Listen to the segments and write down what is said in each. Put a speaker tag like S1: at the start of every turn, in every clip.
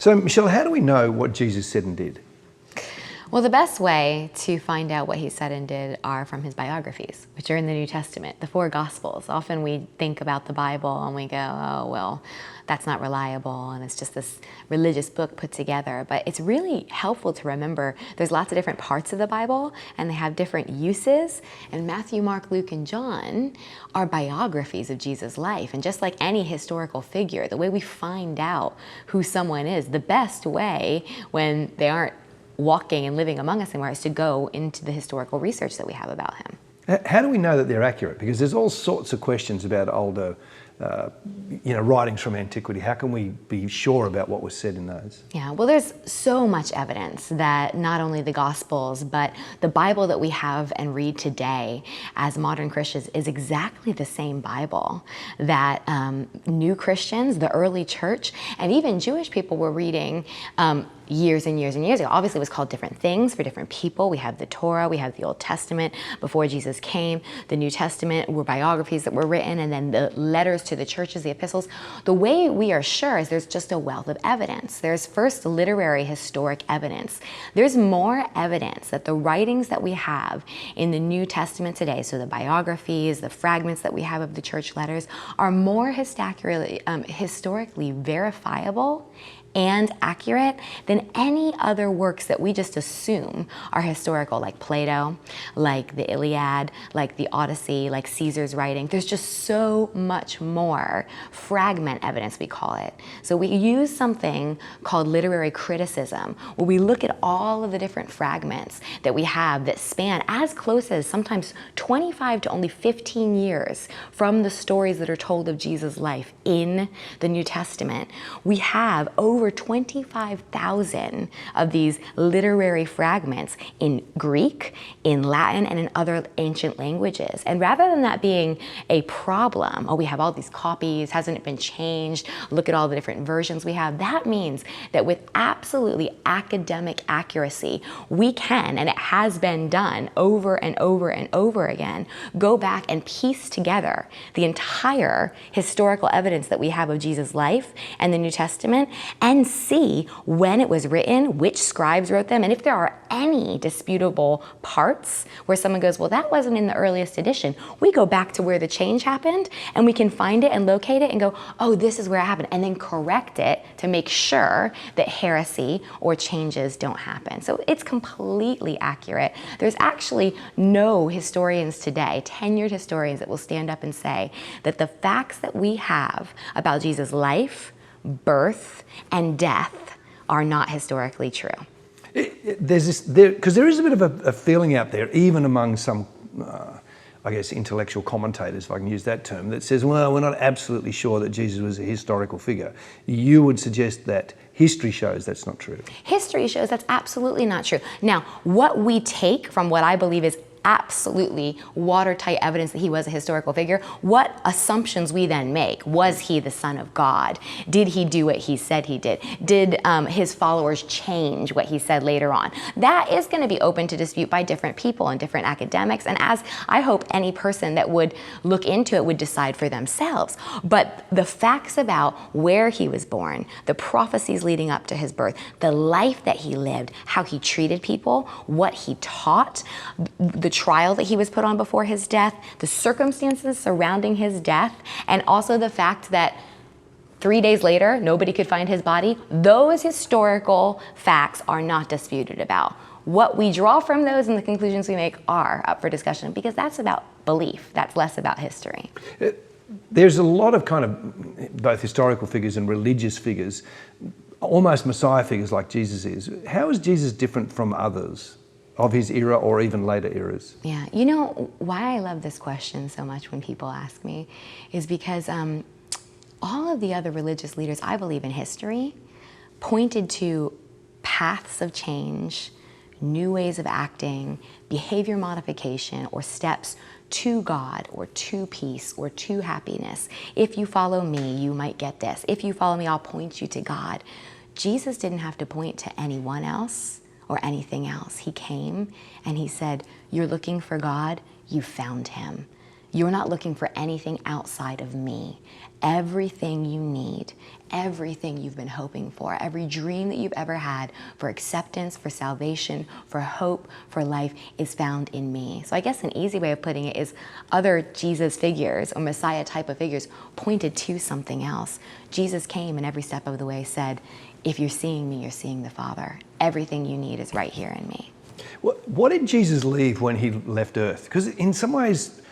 S1: So, Michelle, how do we know what Jesus said and did?
S2: Well, the best way to find out what he said and did are from his biographies, which are in the New Testament, the 4 Gospels. Often we think about the Bible and we go, oh, well, that's not reliable, and it's just this religious book put together. But it's really helpful to remember there's lots of different parts of the Bible, and they have different uses. And Matthew, Mark, Luke, and John are biographies of Jesus' life. And just like any historical figure, the way we find out who someone is, the best way when they aren't walking and living among us anymore is to go into the historical research that we have about him.
S1: How do we know that they're accurate? Because there's all sorts of questions about older writings from antiquity. How can we be sure about what was said in those?
S2: Yeah, well, there's so much evidence that not only the Gospels, but the Bible that we have and read today as modern Christians is exactly the same Bible that new Christians, the early church, and even Jewish people were reading years and years and years ago. Obviously, it was called different things for different people. We have the Torah, we have the Old Testament before Jesus came. The New Testament were biographies that were written, and then the letters to the churches, the epistles. The way we are sure is there's just a wealth of evidence. There's first literary historic evidence. There's more evidence that the writings that we have in the New Testament today, so the biographies, the fragments that we have of the church letters, are more historically verifiable and accurate than any other works that we just assume are historical, like Plato, like the Iliad, like the Odyssey, like Caesar's writing. There's just so much more fragment evidence, we call it. So we use something called literary criticism, where we look at all of the different fragments that we have that span as close as sometimes 25 to only 15 years from the stories that are told of Jesus' life in the New Testament. We have over 25,000 of these literary fragments in Greek, in Latin, and in other ancient languages. And rather than that being a problem, oh, we have all these copies, hasn't it been changed? Look at all the different versions we have. That means that with absolutely academic accuracy, we can, and it has been done over and over and over again, go back and piece together the entire historical evidence that we have of Jesus' life and the New Testament, and see when it was written, which scribes wrote them, and if there are any disputable parts where someone goes, well, that wasn't in the earliest edition, we go back to where the change happened, and we can find it and locate it and go, oh, this is where it happened, and then correct it to make sure that heresy or changes don't happen. So it's completely accurate. There's actually no historians today, tenured historians, that will stand up and say that the facts that we have about Jesus' life, birth, and death are not historically true.
S1: Because there is a bit of a feeling out there, even among some, I guess, intellectual commentators, if I can use that term, that says, well, we're not absolutely sure that Jesus was a historical figure. You would suggest that history shows that's not true.
S2: History shows that's absolutely not true. Now, what we take from what I believe is absolutely watertight evidence that he was a historical figure, what assumptions we then make. Was he the Son of God? Did he do what he said he did? Did his followers change what he said later on? That is going to be open to dispute by different people and different academics, and as I hope any person that would look into it would decide for themselves. But the facts about where he was born, the prophecies leading up to his birth, the life that he lived, how he treated people, what he taught, the trial that he was put on before his death, the circumstances surrounding his death, and also the fact that 3 days later, nobody could find his body. Those historical facts are not disputed about. What we draw from those and the conclusions we make are up for discussion, because that's about belief. That's less about history.
S1: There's a lot of kind of both historical figures and religious figures, almost Messiah figures like Jesus is. How is Jesus different from others of his era or even later eras?
S2: Yeah, you know why I love this question so much when people ask me is because all of the other religious leaders, I believe, in history pointed to paths of change, new ways of acting, behavior modification, or steps to God or to peace or to happiness. If you follow me, you might get this. If you follow me, I'll point you to God. Jesus didn't have to point to anyone else or anything else. He came and he said, you're looking for God, you found him. You're not looking for anything outside of me. Everything you need, everything you've been hoping for, every dream that you've ever had for acceptance, for salvation, for hope, for life is found in me. So I guess an easy way of putting it is other Jesus figures or Messiah type of figures pointed to something else. Jesus came and every step of the way said, if you're seeing me, you're seeing the Father. Everything you need is right here in me.
S1: What did Jesus leave when he left Earth? Because in some ways,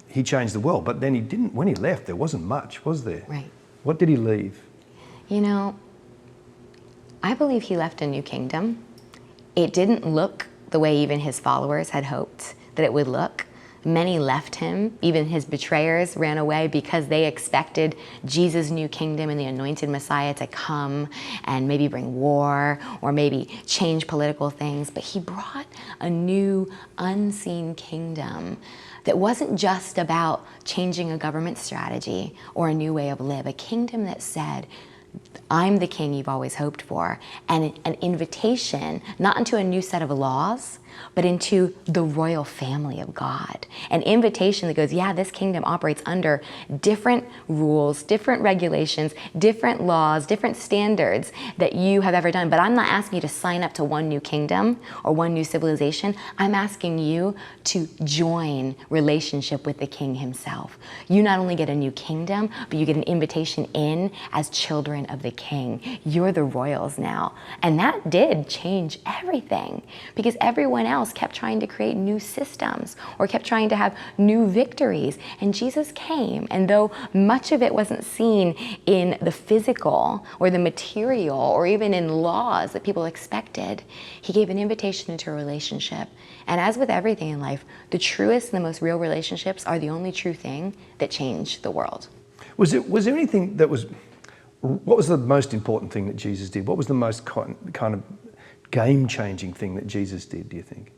S1: he changed the world, but then he didn't. When he left, there wasn't much, was there?
S2: Right.
S1: What did he leave?
S2: You know, I believe he left a new kingdom. It didn't look the way even his followers had hoped that it would look. Many left him, even his betrayers ran away because they expected Jesus' new kingdom and the anointed Messiah to come and maybe bring war or maybe change political things. But he brought a new unseen kingdom that wasn't just about changing a government strategy or a new way of live, a kingdom that said, I'm the king you've always hoped for, and an invitation not into a new set of laws, but into the royal family of God. An invitation that goes, yeah, this kingdom operates under different rules, different regulations, different laws, different standards that you have ever done. But I'm not asking you to sign up to one new kingdom or one new civilization. I'm asking you to join relationship with the king himself. You not only get a new kingdom, but you get an invitation in as children of the king. You're the royals now. And that did change everything, because everyone else kept trying to create new systems or kept trying to have new victories. And Jesus came, and though much of it wasn't seen in the physical or the material or even in laws that people expected, he gave an invitation into a relationship. And as with everything in life, the truest and the most real relationships are the only true thing that change the world.
S1: Was there anything that was, what was the most important thing that Jesus did? What was the most kind of game-changing thing that Jesus did, do you think?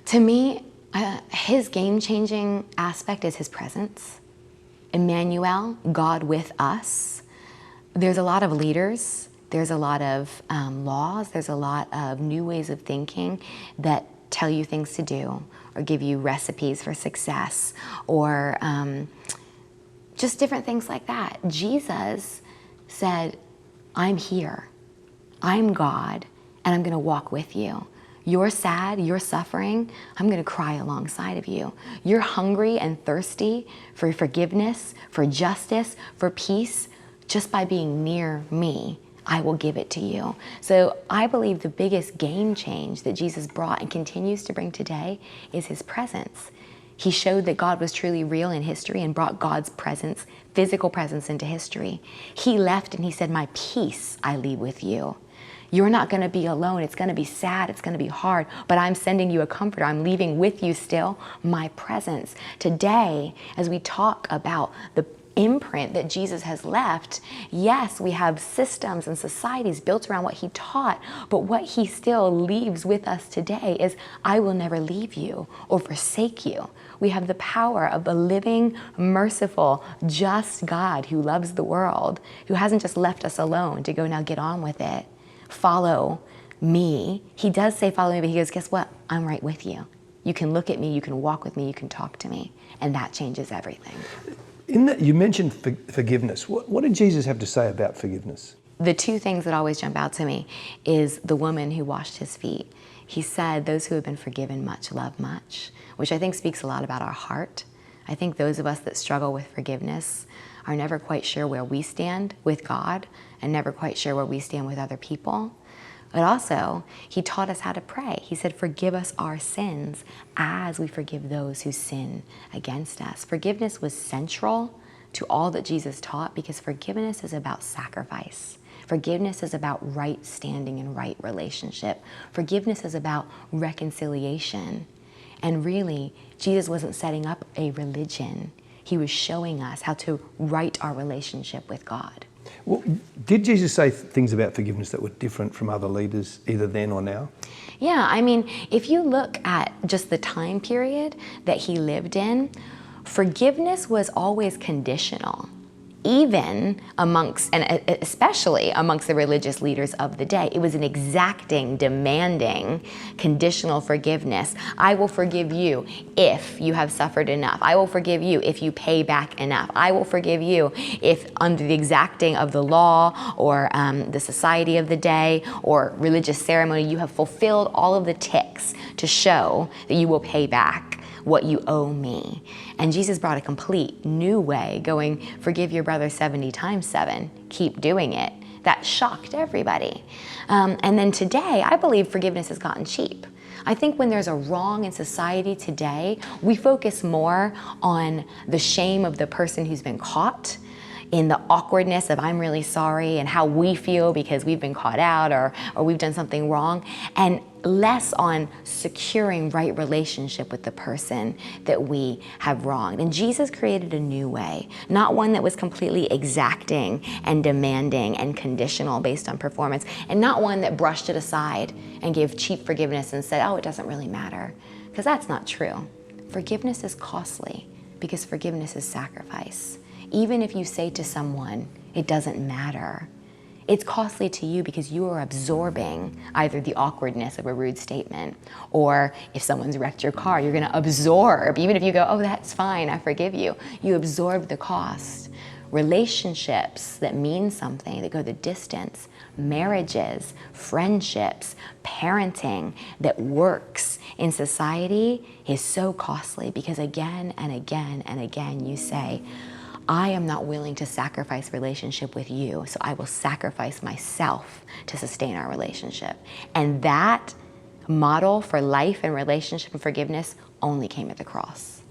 S2: To me, his game-changing aspect is his presence. Emmanuel, God with us. There's a lot of leaders, there's a lot of laws, there's a lot of new ways of thinking that tell you things to do or give you recipes for success or just different things like that. Jesus said, I'm here, I'm God, and I'm gonna walk with you. You're sad, you're suffering, I'm gonna cry alongside of you. You're hungry and thirsty for forgiveness, for justice, for peace. Just by being near me, I will give it to you. So I believe the biggest game change that Jesus brought and continues to bring today is his presence. He showed that God was truly real in history and brought God's presence, physical presence, into history. He left and he said, my peace I leave with you. You're not gonna be alone. It's gonna be sad, it's gonna be hard, but I'm sending you a comforter. I'm leaving with you still my presence. Today, as we talk about the imprint that Jesus has left, yes, we have systems and societies built around what he taught, but what he still leaves with us today is, I will never leave you or forsake you. We have the power of a living, merciful, just God who loves the world, who hasn't just left us alone to go now get on with it. Follow me. He does say follow me, but he goes, guess what? I'm right with you. You can look at me, you can walk with me, you can talk to me, and that changes everything.
S1: In that, you mentioned forgiveness. What did Jesus have to say about forgiveness?
S2: The two things that always jump out to me is the woman who washed his feet. He said, those who have been forgiven much love much, which I think speaks a lot about our heart. I think those of us that struggle with forgiveness are never quite sure where we stand with God and never quite sure where we stand with other people. But also, he taught us how to pray. He said, forgive us our sins as we forgive those who sin against us. Forgiveness was central to all that Jesus taught because forgiveness is about sacrifice. Forgiveness is about right standing and right relationship. Forgiveness is about reconciliation. And really, Jesus wasn't setting up a religion. He was showing us how to right our relationship with God.
S1: Well, did Jesus say things about forgiveness that were different from other leaders, either then or now?
S2: Yeah, I mean, if you look at just the time period that he lived in, forgiveness was always conditional. even amongst, and especially amongst the religious leaders of the day. It was an exacting, demanding, conditional forgiveness. I will forgive you if you have suffered enough. I will forgive you if you pay back enough. I will forgive you if, under the exacting of the law or the society of the day or religious ceremony, you have fulfilled all of the ticks to show that you will pay back what you owe me. And Jesus brought a complete new way, going, forgive your brother 70 times 7, keep doing it. That shocked everybody. And then today, I believe forgiveness has gotten cheap. I think when there's a wrong in society today, we focus more on the shame of the person who's been caught, in the awkwardness of I'm really sorry and how we feel because we've been caught out or we've done something wrong, and less on securing right relationship with the person that we have wronged. And Jesus created a new way, not one that was completely exacting and demanding and conditional based on performance, and not one that brushed it aside and gave cheap forgiveness and said, oh, it doesn't really matter, because that's not true. Forgiveness is costly because forgiveness is sacrifice. Even if you say to someone, it doesn't matter, it's costly to you because you are absorbing either the awkwardness of a rude statement, or if someone's wrecked your car, you're gonna absorb, even if you go, oh, that's fine, I forgive you, you absorb the cost. Relationships that mean something, that go the distance, marriages, friendships, parenting that works in society is so costly because again and again and again you say, I am not willing to sacrifice relationship with you, so I will sacrifice myself to sustain our relationship. And that model for life and relationship and forgiveness only came at the cross.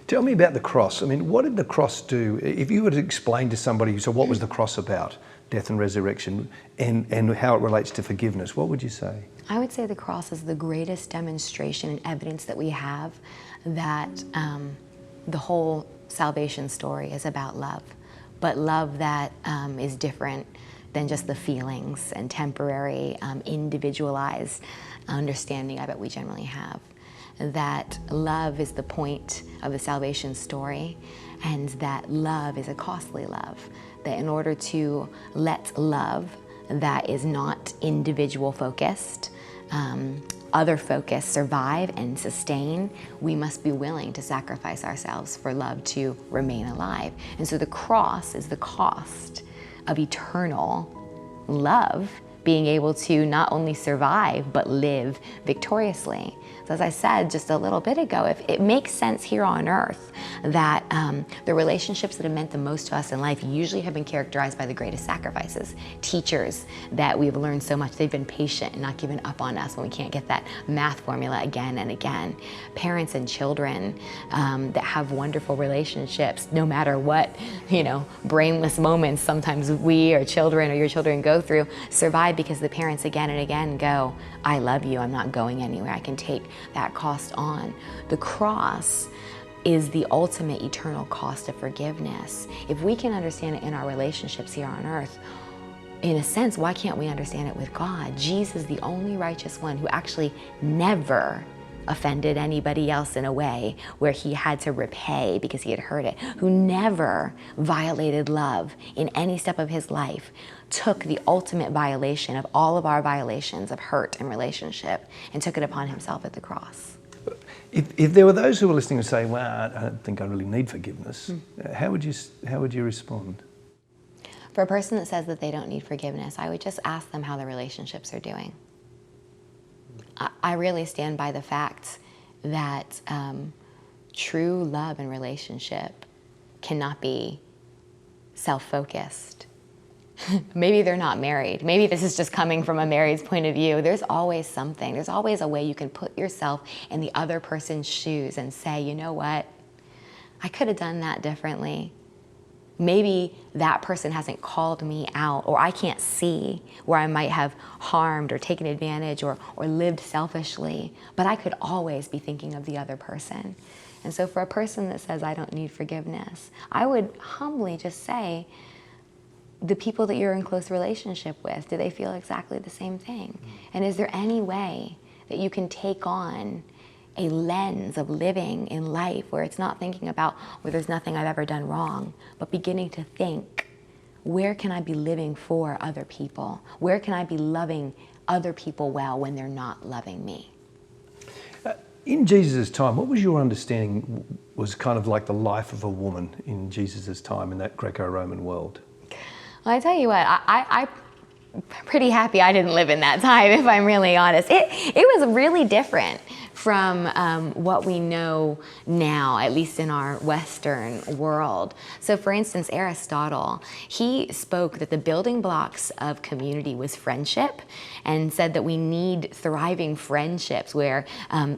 S1: Tell me about the cross. I mean, what did the cross do? If you were to explain to somebody, so what was the cross about, death and resurrection, and how it relates to forgiveness, what would you say?
S2: I would say the cross is the greatest demonstration and evidence that we have that the whole salvation story is about love, but love that is different than just the feelings and temporary, individualized understanding of it we generally have. That love is the point of the salvation story, and that love is a costly love. That in order to let love that is not individual focused, other focus survive and sustain, we must be willing to sacrifice ourselves for love to remain alive. And so the cross is the cost of eternal love being able to not only survive, but live victoriously. So as I said just a little bit ago, if it makes sense here on earth that the relationships that have meant the most to us in life usually have been characterized by the greatest sacrifices. Teachers that we've learned so much, they've been patient and not given up on us when we can't get that math formula again and again. Parents and children that have wonderful relationships, no matter what, brainless moments sometimes we or children or your children go through, survive because the parents again and again go, I love you, I'm not going anywhere, I can take that cost on. The cross is the ultimate eternal cost of forgiveness. If we can understand it in our relationships here on earth, in a sense, why can't we understand it with God? Jesus, the only righteous one who actually never offended anybody else in a way where he had to repay because he had hurt it, who never violated love in any step of his life, took the ultimate violation of all of our violations of hurt and relationship and took it upon himself at the cross.
S1: If there were those who were listening and say, well, I don't think I really need forgiveness, how would you respond?
S2: For a person that says that they don't need forgiveness, I would just ask them how their relationships are doing. I really stand by the fact that true love and relationship cannot be self-focused. Maybe they're not married. Maybe this is just coming from a married's point of view. There's always something. There's always a way you can put yourself in the other person's shoes and say, you know what? I could have done that differently. Maybe that person hasn't called me out, or I can't see where I might have harmed or taken advantage or lived selfishly, but I could always be thinking of the other person. And so for a person that says, I don't need forgiveness, I would humbly just say, the people that you're in close relationship with, do they feel exactly the same thing? And is there any way that you can take on a lens of living in life where it's not thinking about, well, there's nothing I've ever done wrong, but beginning to think, where can I be living for other people? Where can I be loving other people well when they're not loving me?
S1: In Jesus' time, what was your understanding was kind of like the life of a woman in Jesus' time in that Greco-Roman world?
S2: Well, I tell you what, I'm pretty happy I didn't live in that time, if I'm really honest. It was really different from what we know now, at least in our Western world. So for instance, Aristotle, he spoke that the building blocks of community was friendship, and said that we need thriving friendships where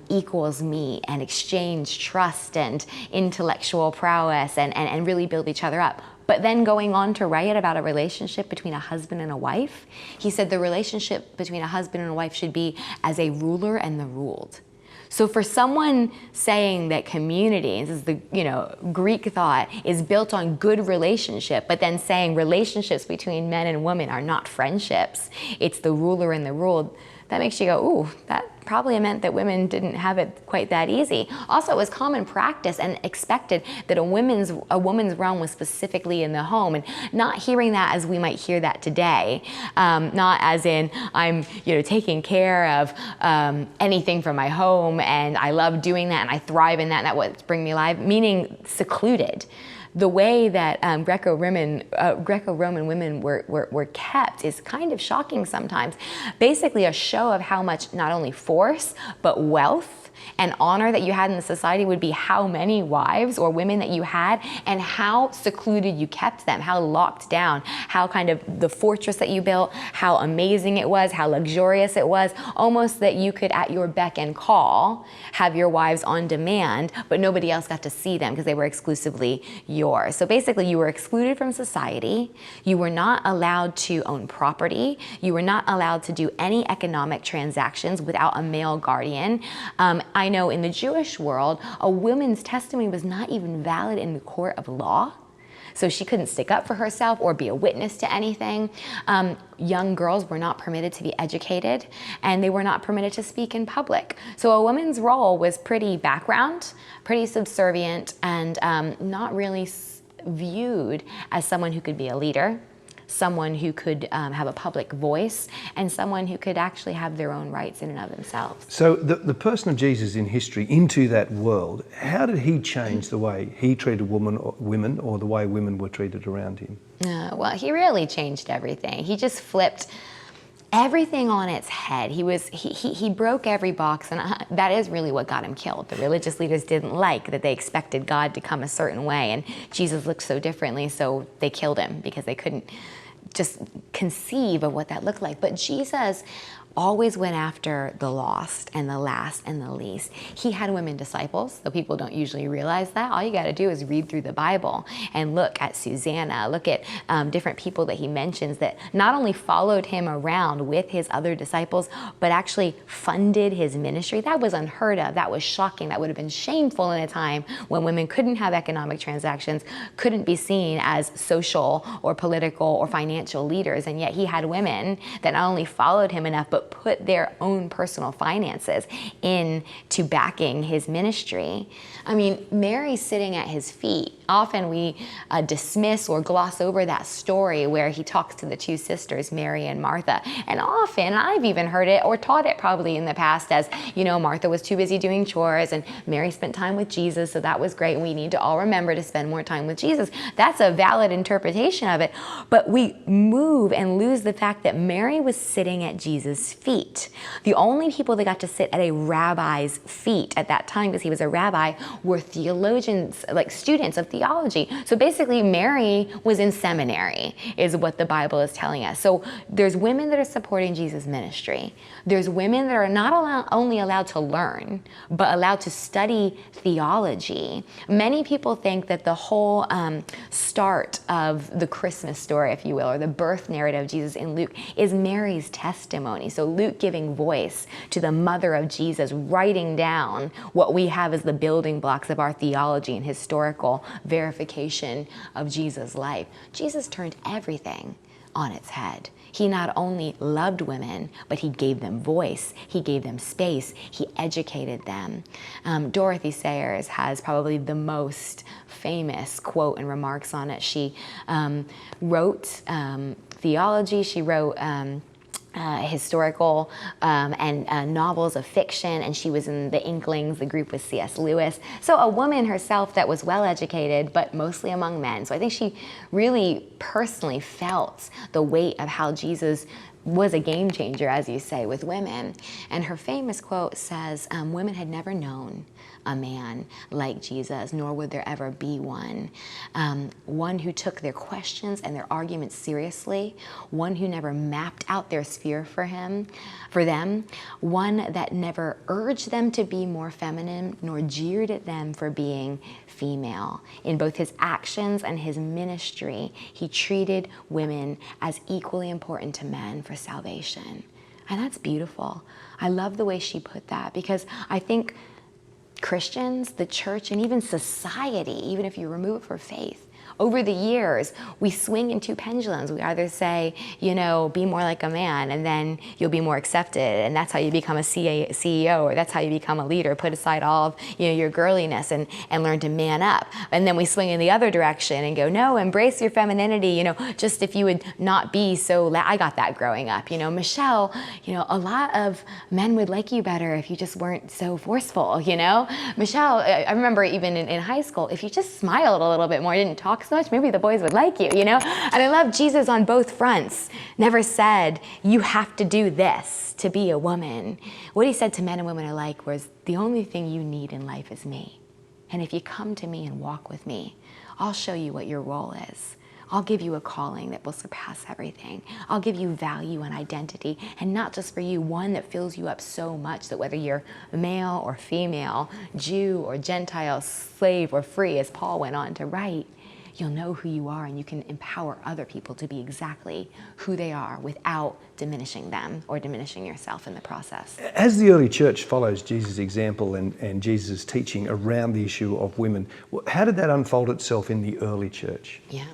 S2: equals meet and exchange trust and intellectual prowess and really build each other up. But then going on to write about a relationship between a husband and a wife, he said the relationship between a husband and a wife should be as a ruler and the ruled. So for someone saying that community, this is the Greek thought, is built on good relationship, but then saying relationships between men and women are not friendships, it's the ruler and the ruled, that makes you go, ooh, that probably meant that women didn't have it quite that easy. Also, it was common practice and expected that a woman's realm was specifically in the home, and not hearing that as we might hear that today, not as in I'm taking care of anything from my home and I love doing that and I thrive in that and that what's bringing me alive, meaning secluded. The way that Greco-Roman women were kept is kind of shocking sometimes. Basically a show of how much not only force, but wealth and honor that you had in the society would be how many wives or women that you had and how secluded you kept them, how locked down, how kind of the fortress that you built, how amazing it was, how luxurious it was, almost that you could at your beck and call have your wives on demand, but nobody else got to see them because they were exclusively yours. So basically you were excluded from society, you were not allowed to own property, you were not allowed to do any economic transactions without a male guardian. I know in the Jewish world, a woman's testimony was not even valid in the court of law. So she couldn't stick up for herself or be a witness to anything. Young girls were not permitted to be educated, and they were not permitted to speak in public. So a woman's role was pretty background, pretty subservient, and not really viewed as someone who could be a leader, someone who could have a public voice, and someone who could actually have their own rights in and of themselves.
S1: So the person of Jesus in history into that world, how did he change the way he treated women or the way women were treated around him?
S2: Well, he really changed everything. He just flipped everything on its head. He broke every box, and that is really what got him killed. The religious leaders didn't like that they expected God to come a certain way, and Jesus looked so differently, so they killed him because they couldn't just conceive of what that looked like. But Jesus always went after the lost and the last and the least. He had women disciples, though people don't usually realize that. All you got to do is read through the Bible and look at Susanna, look at different people that he mentions that not only followed him around with his other disciples, but actually funded his ministry. That was unheard of. That was shocking. That would have been shameful in a time when women couldn't have economic transactions, couldn't be seen as social or political or financial leaders. And yet he had women that not only followed him enough, but put their own personal finances into backing his ministry. I mean, Mary sitting at his feet. Often we dismiss or gloss over that story where he talks to the two sisters, Mary and Martha. And often, I've even heard it or taught it probably in the past as, Martha was too busy doing chores and Mary spent time with Jesus, so that was great. And we need to all remember to spend more time with Jesus. That's a valid interpretation of it. But we move and lose the fact that Mary was sitting at Jesus' feet. The only people that got to sit at a rabbi's feet at that time, because he was a rabbi, were theologians, like students of theology. So basically Mary was in seminary, is what the Bible is telling us. So there's women that are supporting Jesus' ministry. There's women that are not only allowed to learn, but allowed to study theology. Many people think that the whole start of the Christmas story, if you will, or the birth narrative of Jesus in Luke is Mary's testimony. So Luke giving voice to the mother of Jesus, writing down what we have as the building blocks of our theology and historical verification of Jesus' life. Jesus turned everything on its head. He not only loved women, but he gave them voice, he gave them space, he educated them. Dorothy Sayers has probably the most famous quote and remarks on it. She wrote theology, she wrote historical and novels of fiction, and she was in the Inklings, the group with C.S. Lewis. So a woman herself that was well educated, but mostly among men. So I think she really personally felt the weight of how Jesus was a game changer, as you say, with women. And her famous quote says, women had never known a man like Jesus, nor would there ever be one. One who took their questions and their arguments seriously, one who never mapped out their sphere for them, one that never urged them to be more feminine, nor jeered at them for being female. In both his actions and his ministry, he treated women as equally important to men for salvation. And that's beautiful. I love the way she put that, because I think Christians, the church, and even society, even if you remove it from faith, over the years, we swing in two pendulums. We either say, you know, be more like a man, and then you'll be more accepted, and that's how you become a CEO, or that's how you become a leader. Put aside all of, you know, your girliness and learn to man up. And then we swing in the other direction and go, no, embrace your femininity. You know, just if you would not be so. I got that growing up. You know, Michelle. You know, a lot of men would like you better if you just weren't so forceful. You know, Michelle. I remember even in high school, if you just smiled a little bit more, didn't talk so much, maybe the boys would like you, you know? And I love Jesus on both fronts. Never said, you have to do this to be a woman. What he said to men and women alike was, the only thing you need in life is me. And if you come to me and walk with me, I'll show you what your role is. I'll give you a calling that will surpass everything. I'll give you value and identity, and not just for you, one that fills you up so much that whether you're male or female, Jew or Gentile, slave or free, as Paul went on to write, you'll know who you are, and you can empower other people to be exactly who they are without diminishing them or diminishing yourself in the process.
S1: As the early church follows Jesus' example and Jesus' teaching around the issue of women, how did that unfold itself in the early church?
S2: Yeah.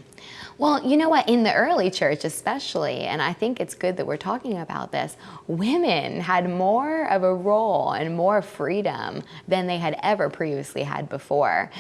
S2: Well, you know what, in the early church especially, and I think it's good that we're talking about this, women had more of a role and more freedom than they had ever previously had before,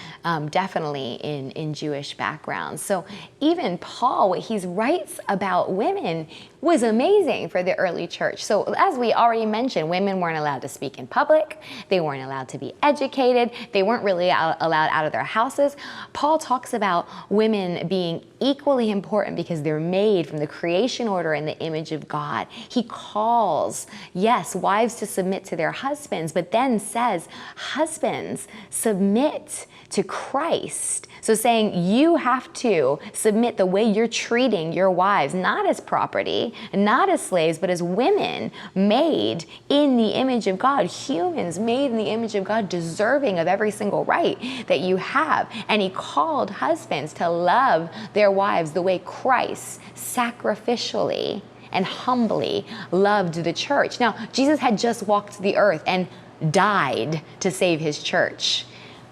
S2: definitely in Jewish backgrounds. So even Paul, what he writes about women was amazing for the early church. So as we already mentioned, women weren't allowed to speak in public. They weren't allowed to be educated. They weren't really allowed out of their houses. Paul talks about women being equally important because they're made from the creation order in the image of God. He calls, yes, wives to submit to their husbands, but then says, husbands, submit to Christ. So saying you have to submit the way you're treating your wives, not as property, not as slaves, but as women made in the image of God, humans made in the image of God, deserving of every single right that you have. And he called husbands to love their wives the way Christ sacrificially and humbly loved the church. Now, Jesus had just walked the earth and died to save his church.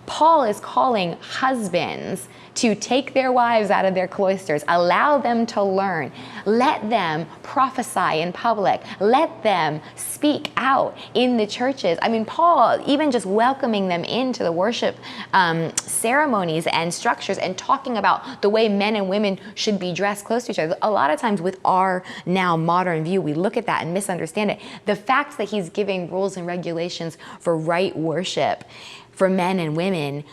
S2: Paul is calling husbands to take their wives out of their cloisters, allow them to learn, let them prophesy in public, let them speak out in the churches. I mean, Paul, even just welcoming them into the worship ceremonies and structures and talking about the way men and women should be dressed close to each other. A lot of times with our now modern view, we look at that and misunderstand it. The fact that he's giving rules and regulations for right worship for men and women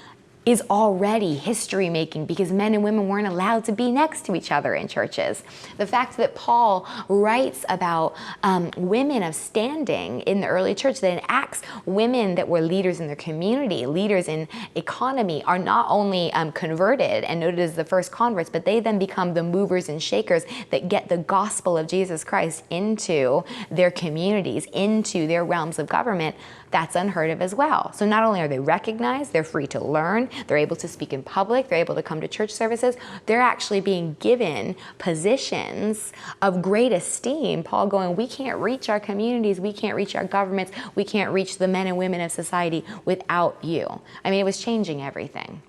S2: is already history making, because men and women weren't allowed to be next to each other in churches. The fact that Paul writes about women of standing in the early church, that in Acts, women that were leaders in their community, leaders in economy, are not only converted and noted as the first converts, but they then become the movers and shakers that get the gospel of Jesus Christ into their communities, into their realms of government. That's unheard of as well. So not only are they recognized, they're free to learn, they're able to speak in public, they're able to come to church services, they're actually being given positions of great esteem. Paul going, we can't reach our communities, we can't reach our governments, we can't reach the men and women of society without you. I mean, it was changing everything.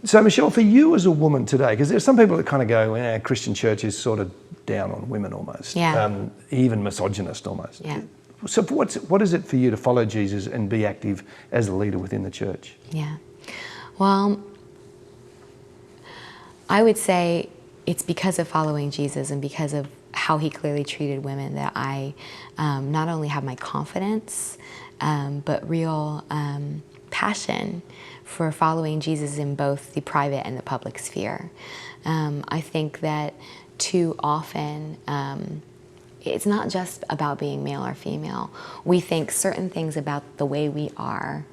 S1: So, Michelle, for you as a woman today, because there's some people that kind of go, Christian church is sort of down on women almost, even misogynist almost.
S2: Yeah.
S1: So what is it for you to follow Jesus and be active as a leader within the church?
S2: Yeah. Well, I would say it's because of following Jesus and because of how he clearly treated women that I not only have my confidence, but real passion for following Jesus in both the private and the public sphere. I think that too often, it's not just about being male or female. We think certain things about the way we are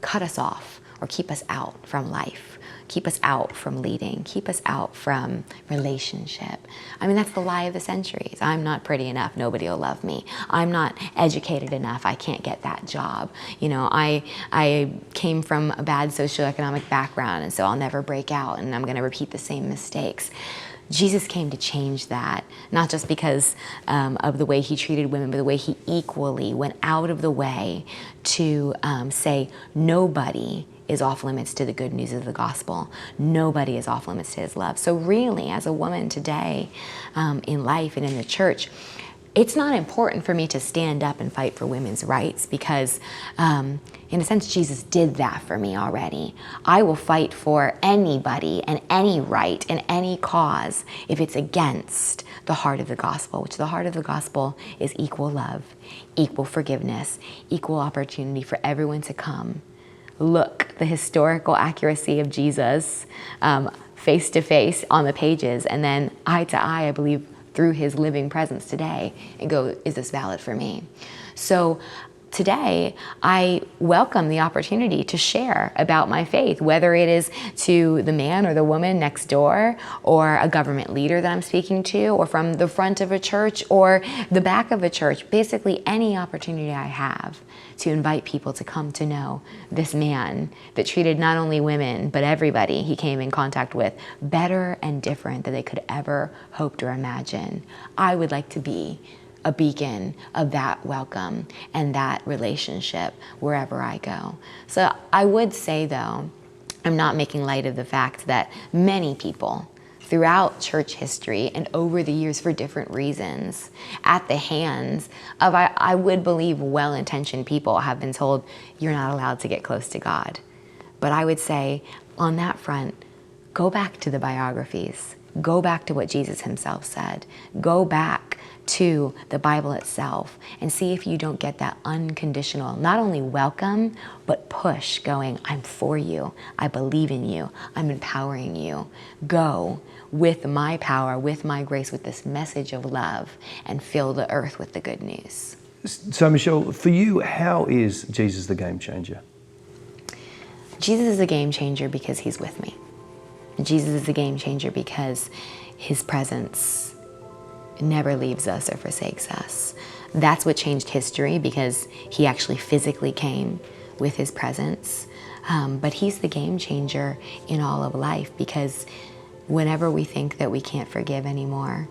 S2: cut us off or keep us out from life, keep us out from leading, keep us out from relationship. I mean, that's the lie of the centuries. I'm not pretty enough, nobody will love me. I'm not educated enough, I can't get that job. You know, I came from a bad socioeconomic background, and so I'll never break out, and I'm gonna repeat the same mistakes. Jesus came to change that, not just because of the way he treated women, but the way he equally went out of the way to say nobody is off limits to the good news of the gospel. Nobody is off limits to his love. So really, as a woman today in life and in the church, it's not important for me to stand up and fight for women's rights because, in a sense, Jesus did that for me already. I will fight for anybody and any right and any cause if it's against the heart of the gospel, which the heart of the gospel is equal love, equal forgiveness, equal opportunity for everyone to come. Look, the historical accuracy of Jesus face to face on the pages, and then eye to eye, I believe, through his living presence today, and go, is this valid for me? So today, I welcome the opportunity to share about my faith, whether it is to the man or the woman next door, or a government leader that I'm speaking to, or from the front of a church or the back of a church. Basically, any opportunity I have to invite people to come to know this man that treated not only women, but everybody he came in contact with better and different than they could ever hope or imagine. I would like to be a beacon of that welcome and that relationship wherever I go. So I would say, though, I'm not making light of the fact that many people throughout church history and over the years for different reasons, at the hands of, I would believe, well-intentioned people have been told, you're not allowed to get close to God. But I would say, on that front, go back to the biographies. Go back to what Jesus himself said. Go back to the Bible itself and see if you don't get that unconditional, not only welcome, but push going, I'm for you, I believe in you, I'm empowering you. Go with my power, with my grace, with this message of love, and fill the earth with the good news.
S1: So Michelle, for you, how is Jesus the game changer?
S2: Jesus is a game changer because he's with me. Jesus is a game changer because his presence never leaves us or forsakes us. That's what changed history, because he actually physically came with his presence. But he's the game changer in all of life, because whenever we think that we can't forgive anymore,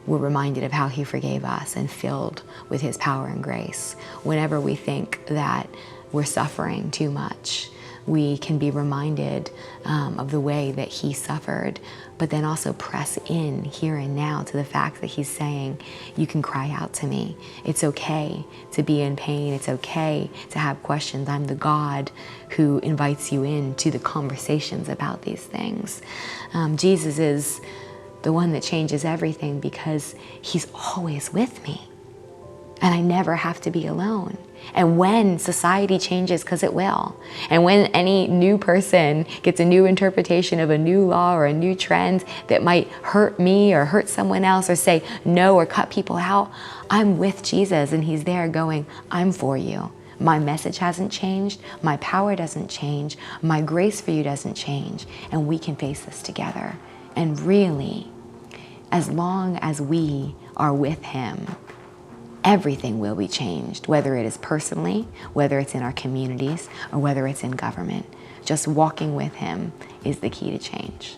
S2: we're reminded of how he forgave us and filled with his power and grace. Whenever we think that we're suffering too much, we can be reminded of the way that he suffered, but then also press in here and now to the fact that he's saying, you can cry out to me. It's okay to be in pain. It's okay to have questions. I'm the God who invites you into the conversations about these things. Jesus is the one that changes everything because he's always with me. And I never have to be alone. And when society changes, because it will, and when any new person gets a new interpretation of a new law or a new trend that might hurt me or hurt someone else or say no or cut people out, I'm with Jesus and he's there going, I'm for you. My message hasn't changed, my power doesn't change, my grace for you doesn't change, and we can face this together. And really, as long as we are with him, everything will be changed, whether it is personally, whether it's in our communities, or whether it's in government. Just walking with him is the key to change.